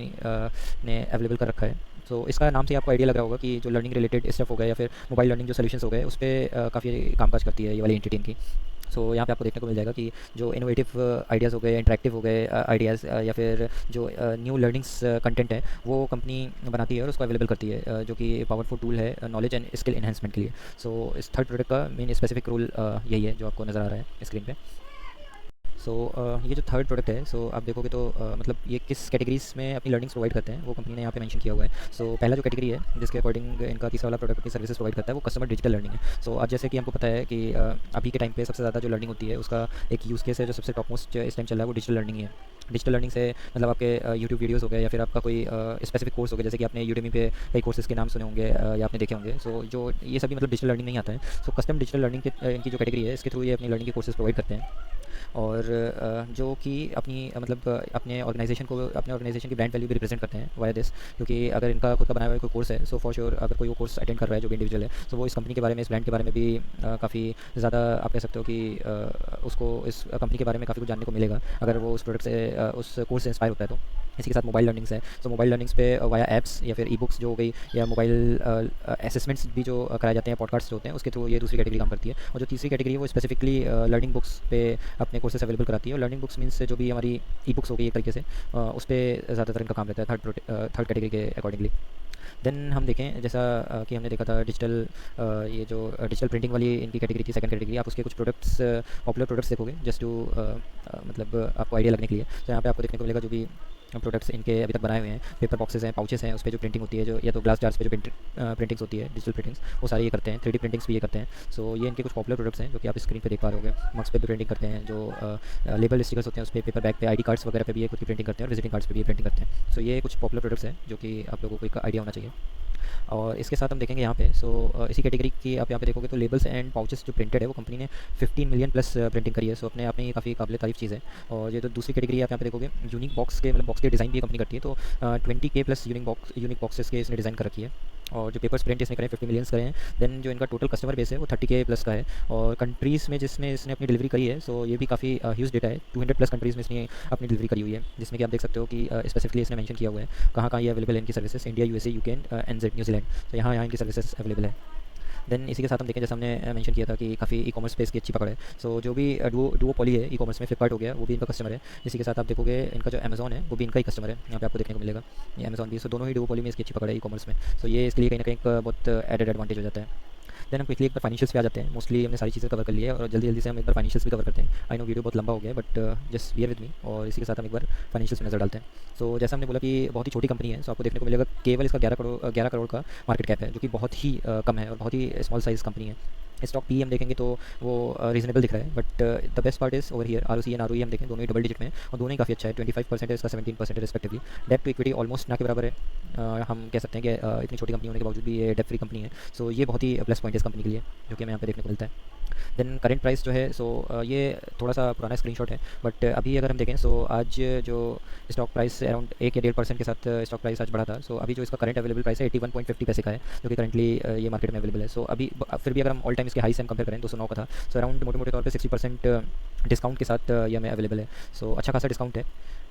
ने अवेलेबल कर रखा है। सो इसका नाम से आपको आइडिया लग रहा होगा कि जो लर्निंग रिलेटेड स्टफ हो गया या फिर मोबाइल लर्निंग जो सॉल्यूशंस हो गए, उस पर काफ़ी कामकाज करती है ये वाली एंटिटी इनकी। सो यहाँ पे आपको देखने को मिल जाएगा कि जो इनोवेटिव आइडियाज़ हो गए, इंटरेक्टिव हो गए आइडियाज़, या फिर जो न्यू लर्निंग्स कंटेंट है, वो कंपनी बनाती है और उसको अवेलेबल करती है, जो कि पावरफुल टूल है नॉलेज एंड स्किल एनहेंसमेंट के लिए। सो इस थर्ड प्रोडक्ट का मेन स्पेसिफिक रोल यही है जो आपको नज़र आ रहा है स्क्रीन पे। सो ये जो थर्ड प्रोडक्ट है, सो आप देखोगे तो मतलब ये किस कैटेगरीज में अपनी लर्निंग्स प्रोवाइड करते हैं वो कंपनी ने यहाँ पे मेंशन किया हुआ है। सो पहला जो कैटेगरी है जिसके अकॉर्डिंग इनका तीसरा वाला प्रोडक्ट अपनी सर्विसेज प्रोवाइड करता है, वो कस्टमर डिजिटल लर्निंग है। सो आज जैसे कि हमको पता है कि अभी के टाइम पे सबसे ज़्यादा जो लर्निंग होती है उसका एक यूज़ केस है जो सबसे टॉप मोस्ट इस टाइम चल रहा है, वो डिजिटल लर्निंग ही है। डिजिटल लर्निंग से मतलब आपके यूट्यूब वीडियोस हो गए या फिर आपका कोई स्पेसिफिक कोर्स हो गया, जैसे कि आपने यूडेमी पे कई कोर्सेज के नाम सुने होंगे या आपने देखे होंगे। सो जो ये सभी मतलब डिजिटल लर्निंग नहीं आता है। सो कस्टम डिजिटल लर्निंग के इनकी जो कैटेगरी है, इसके थ्रू ये अपनी लर्निंग के कोर्सेज प्रोवाइड करते हैं, और जो कि अपनी मतलब अपने ऑर्गेनाइजेशन की ब्रांड वैल्यू भी रिप्रेजेंट करते हैं वाया दिस। क्योंकि अगर इनका खुद का बनाया हुआ कोई कोर्स है, सो फॉर श्योर अगर कोई वो कोर्स अटेंड कर रहा है जो भी इंडिविजुअल है, तो वो इस कंपनी के बारे में, इस ब्रांड के बारे में भी काफ़ी ज़्यादा आप कह सकते हो कि उसको इस कंपनी के बारे में काफ़ी कुछ जानने को मिलेगा अगर वो उस प्रोडक्ट से उस कोर्स से इंस्पायर होता है तो। इसी के साथ मोबाइल लर्निंग्स है। तो मोबाइल लर्निंग्स पे वाया ऐप्स या फिर ई बुक्स जो हो गई, या मोबाइल असेसमेंट्स भी जो कराए जाते हैं, पॉडकास्ट जो होते हैं, उसके थ्रू ये दूसरी कैटेगरी काम करती है। और जो तीसरी कैटेगरी है वो स्पेसिफिकली लर्निंग बुक्स पे अपने कोर्सेस अवेलेबल कराती है। और लर्निंग बुक्स मीन्स जो भी हमारी ई बुक्स हो गई एक तरीके से, उस पर ज़्यादातर इनका काम रहता है थर्ड कैटेगरी के अकॉर्डिंगली। देन हम देखें जैसा कि हमने देखा था डिजिटल, ये जो डिजिटल प्रिंटिंग वाली इनकी कैटेगरी थी, सेकंड कैटेगरी, आप उसके कुछ प्रोडक्ट्स, पॉपुलर प्रोडक्ट्स देखोगे जस्ट टू मतलब आपको आइडिया लगने के लिए। तो यहाँ पे आपको देखने को मिलेगा जो भी प्रोडक्ट्स इनके अभी तक बनाए हुए हैं, पेपर बॉक्सेस हैं, पाउचेस हैं, उस पर जो प्रिंटिंग होती है, जो या तो ग्लास जार्स पे जो प्रिंटिंग्स होती है, डिजिटल प्रिंटिंग्स, वो सारी ये करते हैं। 3D प्रिंटिंग्स भी ये करते हैं। सो ये इनके कुछ पॉपुलर प्रोडक्ट्स हैं जो कि आप स्क्रीन पे देख पा रहे होगे। मग्स पे भी प्रिंटिंग करते हैं, जो लेबल स्टिकर्स होते हैं उस पर, पेपर बैग पे, ID कार्ड्स वगैरह पे भी ये खुद की प्रिंटिंग करते हैं, और विजिटिंग कार्ड्स पे भी ये प्रिंटिंग करते हैं। सो ये कुछ पॉपुलर प्रोडक्ट्स हैं जो कि आप लोगों को एक आइडिया होना चाहिए। और इसके साथ हम देखेंगे यहाँ पे, सो इसी कैटेगरी की आप यहाँ पे देखोगे तो लेबल्स एंड पाउचेस जो प्रिंटेड है वो कंपनी ने 15 मिलियन प्लस प्रिंटिंग करी है। सो अपने आप में ये काफ़ी काबिल तारीफ चीज़ है। और ये तो दूसरी कैटेगरी आप यहाँ पे देखोगे, यूनिक बॉक्स के मतलब बॉक्स के डिज़ाइन भी ये कंपनी करती है। तो 20K प्लस यूनिक बॉक्सेस के इसने डिज़ाइन कर रखी है। और जो पेपर्स प्रिंट इसने करें 50 मिलियंस करे हैं। देन जो इनका टोटल कस्टमर बेस है वो 30K प्लस का है। और कंट्रीज़ में जिसमें इसने अपनी डिलीवरी करी है, सो ये भी काफ़ी ह्यूज डेटा है। 200 प्लस कंट्रीज़ में इसने अपनी डिलीवरी करी हुई है, जिसमें कि आप देख सकते हो कि स्पेसिफिकली इसने मेंशन किया हुआ है कहाँ कहाँ ये अवेलेबल है इनकी services, India, USA, UK and NZ New Zealand. तो यहाँ इनकी सर्विसेज अवेलेबल है। देन इसी के साथ हम देखें, जैसे हमने मेंशन किया था कि काफ़ी ई कॉमर्स स्पेस की अच्छी पकड़ है। सो जो भी डुओपोली है ई कॉमर्स में, फ्लिपकार्ट हो गया, वो भी इनका कस्टमर है। इसी के साथ आप देखोगे इनका जो अमेजोन है वो भी इनका ही कस्टमर है, यहाँ पे आपको देखने को मिलेगा ये अमेजोन भी। सो दोनों ही डुओपोली में इसकी अच्छी पकड़ है ई कॉमर्स में। सो ये इसके लिए कहीं ना कहीं एक बहुत एडेड एडवांटेज हो जाता है। देन हम क्विकली एक बार फाइनेंशियल्स पे आ जाते हैं। मोस्टली हमने सारी चीज़ें कवर कर ली है और जल्दी जल्दी से हम एक बार फाइनेंशियल्स भी कवर करते हैं। आई नो वीडियो बहुत लंबा हो गया है, but just bear with me. और इसी के साथ हम एक बार फाइनेंशियल्स में नजर डालते हैं। सो जैसा हमने बोला कि बहुत ही छोटी कंपनी है, सो आपको देखने को मिलेगा केवल इसका 11 करोड़ का मार्केट कैप है, जो कि बहुत ही कम है और बहुत ही स्मॉल साइज़ कंपनी है। स्टॉक पी हम देखेंगे तो वो रीजनेबल दिख रहा है, but the best part is over here ROC and ROE हम देखें दोनों ही डबल डिजिट में और दोनों ही काफ़ी अच्छा है। 25% है इसका, 17% रिस्पेक्टिवली। डेप्ट टू इक्विटी ऑलमोस्ट ना के बराबर है। हम कह सकते हैं कि इतनी छोटी कंपनी होने के बावजूद भी ये डेप्ट फ्री कंपनी है। सो ये बहुत ही प्लस पॉइंट है इस कंपनी के लिए, जो कि हमें यहाँ पे देखने को मिलता है। देन करेंट प्राइस जो है, सो ये थोड़ा सा पुराना स्क्रीनशॉट है, बट अभी अगर हम देखें सो आज जो स्टॉक प्राइस अराउंड 1 या 1.5% के साथ स्टॉक प्राइस आज बढ़ा था। सो अभी जो इसका करंट अवेलेबल प्राइस है 81.50 पैसे का है, जो कि करंटली ये मार्केट में अवेलेबल है। सो अभी फिर भी अगर हम ऑल टाइम इसके हाई से हम कंपेयर करें 209 का था, सो अराउंड मोटे मोटे तौर पे 60% डिस्काउंट के साथ ये हमें अवेलेबल है। सो अच्छा खासा डिस्काउंट है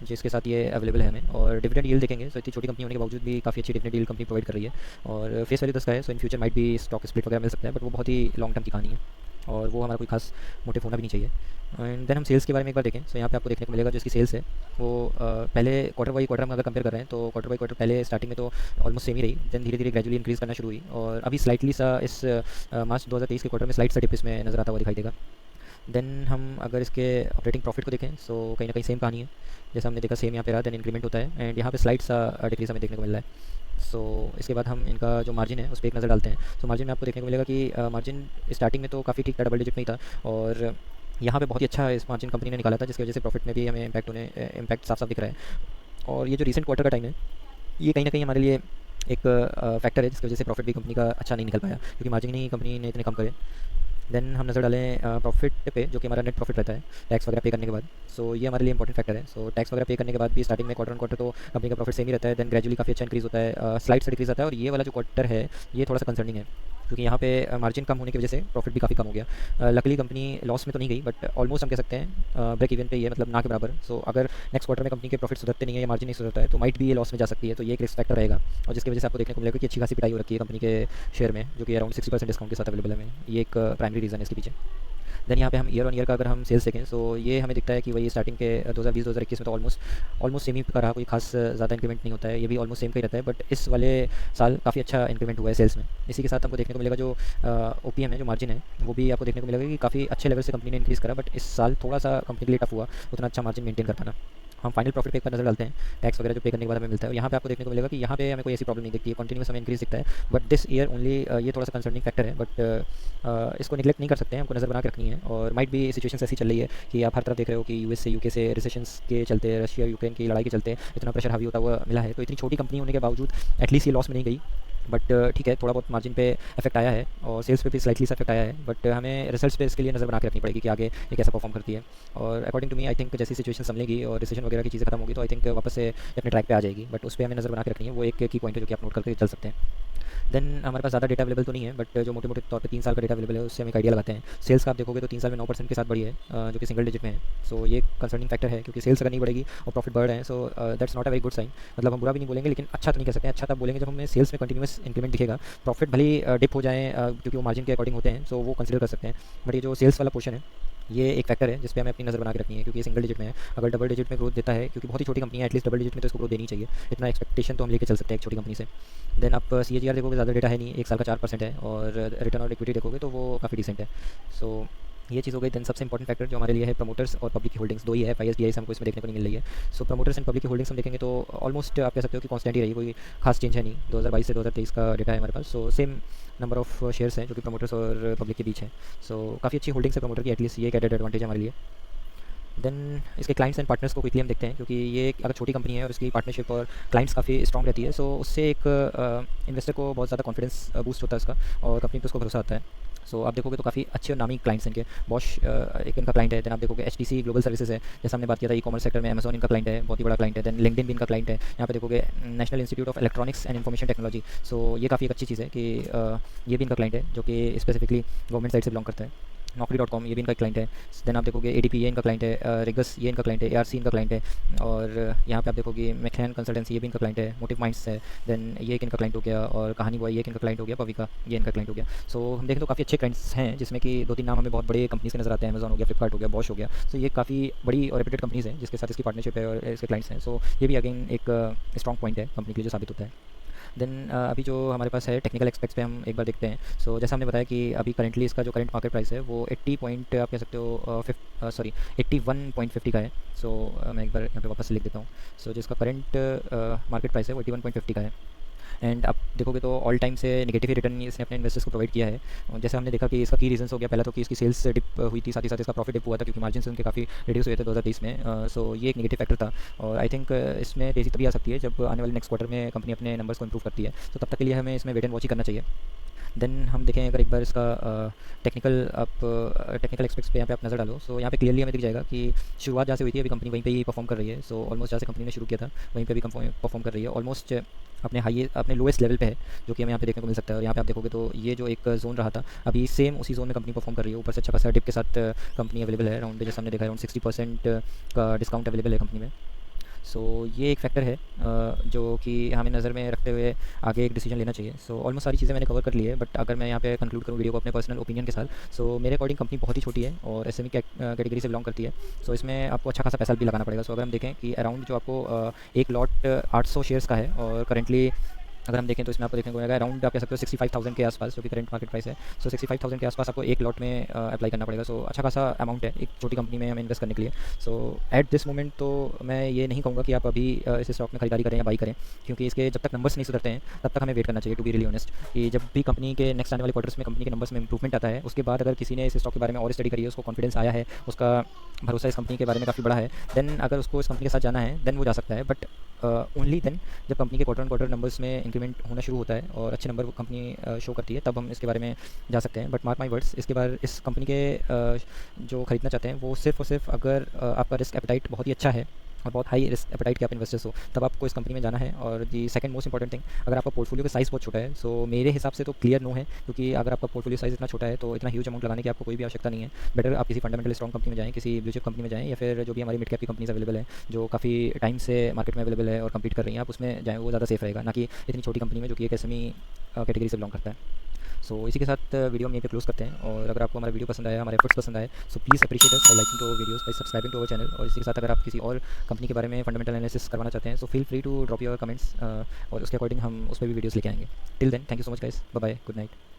जिसके साथ ये अवेलेबल है हमें। और डिविडेंड यील्ड देखेंगे, सो इतनी छोटी कंपनी होने के बावजूद भी काफ़ी अच्छी डिविडेंड यील्ड कंपनी प्रोवाइड कर रही है। और फेस वैल्यू 10 का है, सो इन फ्यूचर माइट भी स्टॉक स्प्लिट वगैरह मिल सकता है, बट वो बहुत ही लॉन्ग टर्म की कहानी है और वो हमारा कोई खास मोटिव होना भी नहीं चाहिए। एंड देन हम सेल्स के बारे में एक बार देखें, सो यहाँ पे आपको देखने को मिलेगा जो इसकी सेल्स है वो पहले क्वार्टर बाई क्वार्टर में अगर कंपेयर कर रहे हैं तो क्वार्टर बाई क्वार्टर पहले स्टार्टिंग में तो ऑलमोस्ट सेम ही रही। देन धीरे धीरे ग्रेजुअली इंक्रीज़ करना शुरू हुई और अभी स्लाइटली सा इस मार्च 2023 के क्वार्टर में स्लाइट सा डिप इसमें नज़र आता हुआ दिखाई देगा। देन हम अगर इसके ऑपरेटिंग प्रॉफिट को देखें, सो कहीं ना कहीं सेम कहानी है, जैसा हमने देखा सेम यहाँ पे रहा। देन इंक्रीमेंट होता है एंड यहाँ पे स्लाइट सा डिक्रीज हमें देखने को मिल रहा है। सो इसके बाद हम इनका जो मार्जिन है उस पर एक नज़र डालते हैं। सो मार्जिन में आपको देखने को मिलेगा कि मार्जिन स्टार्टिंग में तो काफ़ी ठीक था, डबल डिजिट में ही था और यहाँ पे बहुत ही अच्छा इस मार्जिन कंपनी ने निकाला था, जिसकी वजह से प्रॉफिट में भी हमें इम्पैक्ट साफ साफ दिख रहा है। और ये जो रिसेंट क्वार्टर का टाइम है ये कहीं ना कहीं हमारे लिए एक फैक्टर है जिसकी वजह से प्रॉफिट भी कंपनी का अच्छा नहीं निकल पाया, क्योंकि मार्जिन ही कंपनी ने इतने कम करे। देन हम नज़र डालें प्रॉफिट पे, जो कि हमारा नेट प्रॉफिट रहता है टैक्स वगैरह पे करने के बाद। सो ये हमारे लिए इंपॉर्टेंट फैक्टर है। सो टैक्स वगैरह पे करने के बाद भी स्टार्टिंग में क्वार्टर ऑन क्वार्टर तो कंपनी का प्रॉफिट सेम ही रहता है, देन ग्रेजुअली काफ़ी अच्छा इंक्रीज़ होता है, स्लाइड से डिक्रीज़ आता है। और ये वाला जो क्वार्टर है ये थोड़ा सा कंसर्निंग है, क्योंकि यहाँ पे मार्जिन कम होने की वजह से प्रॉफिट भी काफ़ी कम हो गया। लकली कंपनी लॉस में तो नहीं गई, बट ऑलमोस्ट हम कह सकते हैं ब्रेक इवन पे ही है, मतलब ना के बराबर। सो अगर नेक्स्ट क्वार्टर में कंपनी के प्रॉफिट सुधरते नहीं है या मार्जिन नहीं सुधरता है तो माइट भी ये लॉस में जा सकती है। तो ये एक रिस्क फैक्टर रहेगा, और जिसकी वजह से आपको देखने को मिलेगा कि अच्छी खासी पिटाई हो रखी है कंपनी के शेयर में, जो कि अराउंड 60% डिस्काउंट के साथ अवेलेबल है। ये एक प्राइमरी रीज़न है इसके पीछे। देन यहाँ पे हम ईयर ऑन ईयर का अगर हम सेल्स देखें, सो ये हमें दिखता है कि वही स्टार्टिंग के 2020-2021 में तो ऑलमोस्ट सेम ही का रहा, कोई खास ज़्यादा इंक्रीमेंट नहीं होता है, ये भी ऑलमोस्ट सेम का ही रहता है। बट इस वाले साल काफ़ी अच्छा इंक्रीमेंट हुआ है सेल्स में। इसी के साथ हमको देखने को मिलेगा जो OPM है, जो मार्जिन है, वो भी आपको देखने को मिलेगा कि काफ़ी अच्छे लेवल से कंपनी ने इंक्रीज़ करा। बट इस साल थोड़ा सा कंपनी के लिए टफ हुआ उतना अच्छा मार्जिन मेंटेन कर पाना। हम फाइनल प्रॉफिट पे एक बार नजर डालते हैं, टैक्स वगैरह जो पे करने के बाद हमें मिलता है। यहाँ पे आपको देखने को मिलेगा कि यहाँ पे हमें कोई ऐसी प्रॉब्लम नहीं दिखती है, कंटिन्यूस हमें इंक्रीज दिखता है। बट दिस ईयर ओनली ये थोड़ा सा कंसर्निंग फैक्टर है, बट इसको निगलेक्ट नहीं कर सकते हैं, हमको नज़र बना के रखनी है। और माइट भी सिचुएशन ऐसी चल रही है कि आप हर तरफ देख रहे हो कि US से UK से रिसेशंस के चलते, रशिया यूक्रेन की लड़ाई के चलते इतना प्रेशर हावी होता हुआ मिला है। तो इतनी छोटी कंपनी होने के बावजूद एटलीस्ट ये लॉस में नहीं गई। बट ठीक है, थोड़ा बहुत मार्जिन पे इफेक्ट आया है और सेल्स पे भी स्लाइटली सा इफेक्ट आया है। बट हमें रिजल्ट्स पे इसके लिए नज़र बना के रखनी पड़ेगी कि आगे ये कैसा परफॉर्म करती है। और according to me I think जैसी सिचुएशन संभलेगी और रिसेशन वगैरह की चीज़ें खत्म होगी तो आई थिंक वापस से अपने ट्रैक पे आ जाएगी। बट उस पर हमें नज़र बना के रखनी है, वो एक की पॉइंट है जो कि आप नोट करके चल सकते हैं। देन हमारे पास ज़्यादा डेटा अवेलेबल तो नहीं है, बट जो मोटे मोटे तौर पे 3 साल का डेटा अवेलेबल है उससे हम एक आइडिया लगाते हैं। सेल्स का आप देखोगे तो 3 साल में 9% के साथ बढ़ी है, जो कि सिंगल डिजिट में है। सो ये कंसर्निंग फैक्टर है, क्योंकि सेल्स अगर नहीं बढ़ेगी और प्रॉफिट बढ़ रहे हैं, so that's not a very good sign. मतलब हम बुरा भी नहीं बोलेंगे, लेकिन अच्छा तो नहीं कह सकते। अच्छा तब बोलेंगे जब हमें सेल्स में कंटिन्यूस इंक्रीमेंट दिखेगा। प्रॉफिट भले ही डिप हो जाए, क्योंकि वो मार्जिन के अकॉर्डिंग होते हैं, सो वो कंसिडर कर सकते हैं। बट ये जो सेल्स वाला पोर्शन है ये एक फैक्टर है जिस पे हमें अपनी नज़र बना के रखनी है, क्योंकि ये सिंगल डिजिट में है। अगर डबल डिजिट में ग्रोथ देता है, क्योंकि बहुत ही छोटी कंपनी है, एटलीस्ट डबल डिजिट में तो इसको ग्रोथ देनी चाहिए, इतना एक्सपेक्टेशन तो हम लेके चल सकते हैं एक छोटी कंपनी से। देन आप CAGR देखोगे, ज़्यादा डेटा है नहीं, 1 साल का 4% है। और रिटर्न ऑन इक्विटी देखोगे तो वो काफ़ी डिसेंट है। सो ये चीज़ हो गई। देन सबसे इंपॉर्टेंट फैक्टर जो हमारे लिए है प्रमोटर्स और पब्लिक की होल्डिंग्स, दो ही है। FIS DIS हमको इसमें देखने को नहीं मिल रही है। सो प्रमोटर्स एंड पब्लिक की होल्डिंग्स हम देखेंगे तो ऑलमोस्ट आप कह सकते हो कि कांस्टेंट ही रही, कोई खास चेंज है नहीं। 2022 से 2023 का डेटा है हमारे पास। So same number of shares हैं जो कि प्रमोटर्स और पब्लिक के बीच है। सो काफ़ी अच्छी होल्डिंग्स है प्रमोटर की, एटलीस्ट ये एक एडेड एडवांटेज है हमारे लिए। देन इसके क्लाइंट्स एंड पार्टनर्स को क्विकली हम देखते हैं, क्योंकि ये अगर छोटी कंपनी है और इसकी पार्टनरशिप और क्लाइंट्स काफ़ी स्ट्रॉन्ग रहती है, सो उससे एक इन्वेस्टर को बहुत ज़्यादा कॉन्फिडेंस बूस्ट होता है उसका, और कंपनी पर उसको भरोसा आता है। सो आप देखोगे तो काफ़ी अच्छे और नामी क्लाइंट्स हैं इनके। बॉश एक इनका क्लाइंट है। देन आप देखोगे HTC ग्लोबल सर्विसेज है, जैसे हमने बात किया था ई-कॉमर्स सेक्टर में अमेजॉन इनका क्लाइंट है, बहुत ही बड़ा क्लाइंट है। देन लिंक्डइन भी इनका क्लाइंट है। यहाँ पे देखोगे National Institute of Electronics and Information Technology. So ये काफ़ी एक अच्छी चीज़ है कि ये भी इनका क्लाइंट है, जो कि स्पेसिफिकली गवर्नमेंट साइड से बिलोंग करता है। Naukri.com ये भी इनका क्लाइंट है। देन आप देखोगे ADP ये इनका क्लाइंट है, रिगस ये इनका क्लाइंट है, ARC इनका क्लाइंट है। और यहाँ पे आप देखोगे मैकहैन कंसल्टेंसी ये भी इनका क्लाइंट है, मोटिव माइंड्स है। देन ये एक इनका क्लाइंट हो गया, और कहानी बॉय ये एक इनका क्लाइंट हो गया, पविका ये इनका क्लाइंट हो गया। सो हम देखें तो काफ़ी अच्छे क्लाइंट्स हैं, जिसमें कि 2-3 नाम हमें बहुत बड़े कंपनीज के नजर आते हैं। अमेजॉन हो गया, फ्लिपकार्ट हो गया, बॉश हो गया। सो ये काफ़ी बड़ी और रेप्यूटेड कंपनीज हैं जिसके साथ इसकी पार्टनरशिप है और इसके क्लाइंट्स हैं। सो ये भी अगेन एक स्ट्रॉन्ग पॉइंट है कंपनी के लिए जो साबित होता है। देन अभी जो हमारे पास है टेक्निकल एस्पेक्ट्स पे हम एक बार देखते हैं। सो जैसा हमने बताया कि अभी करंटली इसका जो करंट मार्केट प्राइस है वो 80 पॉइंट आप कह सकते हो 81.50 का है। सो मैं एक बार यहाँ पे वापस से लिख देता हूँ। सो जिसका करंट मार्केट प्राइस है वो 81.50 का है। एंड आप देखोगे तो ऑल टाइम से नेगेटिव ही रिटर्न इसने अपने इन्वेस्टर्स को प्रोवाइड किया है। और जैसे हमने देखा कि इसका की रीजंस हो गया, पहला तो कि इसकी सेल्स डिप हुई थी, साथ ही साथ इसका प्रॉफिट डिप हुआ था, क्योंकि मार्जिन उनके काफ़ी रिड्यूस हुए थे 2023 में। सो ये एक नेगेटिव फैक्टर था। और आई थिंक इसमें तेज़ी तभी आ सकती है जब आने वाले नेक्स्ट क्वार्टर में कंपनी अपने नंबर्स को इंप्रूव करती है। तो तब तक के लिए हमें इसमें वेट एंड वॉच ही करना चाहिए। देन हम देखें अगर एक बार इसका टेक्निकल एस्पेक्ट्स पे यहाँ पे आप नज़र डालो, सो यहाँ पे क्लियरली हमें दिख जाएगा कि शुरुआत जहाँ से हुई थी अभी कंपनी वहीं पे ही परफॉर्म कर रही है। सो ऑलमोस्ट जहाँ से कंपनी ने शुरू किया था वहीं पे भी परफॉर्म कर रही है, ऑलमोस्ट अपने लोएस्ट लेवल पे है, जो कि हमें यहाँ पे देखने को मिल सकता है। और यहाँ पे आप देखोगे तो ये जो एक जोन रहा था, अभी सेम उसी जोन में कंपनी परफॉर्म कर रही है। ऊपर से अच्छा खासा डिप के साथ कंपनी अवेलेबल है, अराउंड जैसे हमने देखा अराउंड 60% का डिस्काउंट अवेलेबल है कंपनी में। सो ये एक फैक्टर है जो कि हमें नज़र में रखते हुए आगे एक डिसीजन लेना चाहिए। सो ऑलमोस्ट सारी चीज़ें मैंने कवर कर ली है, बट अगर मैं यहाँ पे कंक्लूड करूँ वीडियो को अपने पर्सनल ओपिनियन के साथ, सो मेरे अकॉर्डिंग कंपनी बहुत ही छोटी है और SME कैटेगरी से बिलोंग करती है। सो इसमें आपको अच्छा खासा पैसा भी लगाना पड़ेगा। सो अगर हम देखें कि अराउंड जो आपको एक लॉट 800 शेयर्स का है, और करेंटली अगर हम देखें तो इसमें आपको देखने को मिलेगा अराउंड आप कह सकते हो 65,000 के आसपास, जो कि करंट मार्केट प्राइस है। सो 65,000 के आसपास आपको एक लॉट में अप्लाई करना पड़ेगा। सो अच्छा खासा अमाउंट है एक छोटी कंपनी में हमें इन्वेस्ट करने के लिए। सो एट दिस मोमेंट तो मैं ये नहीं कहूँगा कि आप अभी इस स्टॉक में खरीदारी करें या बाई करें, क्योंकि इसके जब तक नंबर्स नहीं सुधरते हैं तब तक हमें वेट करना चाहिए, टू बी रियली ऑनेस्ट। कि जब भी कंपनी के नेक्स्ट आने वाले क्वार्टर्स में कंपनी के नंबर्स में इंप्रूवमेंट आता है, उसके बाद अगर किसी ने इस स्टॉक के बारे में और स्टडी करी है, उसको कॉन्फिडेंस आया है, उसका भरोसा इस कंपनी के बारे में काफ़ी बड़ा है, देन अगर उसको इस कंपनी के साथ जाना है देन वो जा सकता है। बट ओनली देन जब कंपनी के क्वार्टर ऑन क्वार्टर नंबर्स में इंक्रीमेंट होना शुरू होता है और अच्छे नंबर कंपनी शो करती है, तब हम इसके बारे में जा सकते हैं। बट मार्क माई वर्ड्स, इसके बारे इस कंपनी के जो खरीदना चाहते हैं वो सिर्फ और सिर्फ अगर आपका रिस्क एपेटाइट बहुत ही अच्छा है और बहुत हाई रिस्क एपेटाइट के आप इन्वेस्टर्स हो, तब आपको इस कंपनी में जाना है। और the second most important thing, अगर आपका पोर्टफोलियो का साइज़ बहुत छोटा है, सो मेरे हिसाब से तो क्लियर नो है, क्योंकि अगर आपका पोर्टफोलियो साइज़ इतना छोटा है तो इतना ह्यूज अमाउंट लगाने की आपको कोई भी आवश्यकता नहीं है। बेटर आप किसी फंडामेंटल स्ट्रॉन्ग कंपनी में जाएँ, किसी ब्लू चिप कंपनी में जाएँ, या फिर जो भी हमारी मिड कैप की कंपनीज अवेलेबल है जो काफ़ी टाइम से मार्केट में अवेलेबल है और कम्पीट कर रही हैं, आप उसमें जाएँ, वो ज़्यादा सेफ रहेगा, ना कि इतनी छोटी कंपनी में जो कि एक एसएमई कैटेगरी से बिलोंग करता है। सो इसी के साथ वीडियो हम यहीं पे क्लोज करते हैं। और अगर आपको हमारा वीडियो पसंद आया, हमारे एफर्ट्स पसंद आए, so please appreciate us by liking to our videos, by subscribing to our channel. और इसी के साथ अगर आप किसी और कंपनी के बारे में फंडामेंटल एनालिसिस करवाना चाहते हैं, so feel free to drop your comments और उसके अकॉर्डिंग हम उस पर भी वीडियोस लेके आएंगे। Till then, thank you so much guys, bye bye, good night.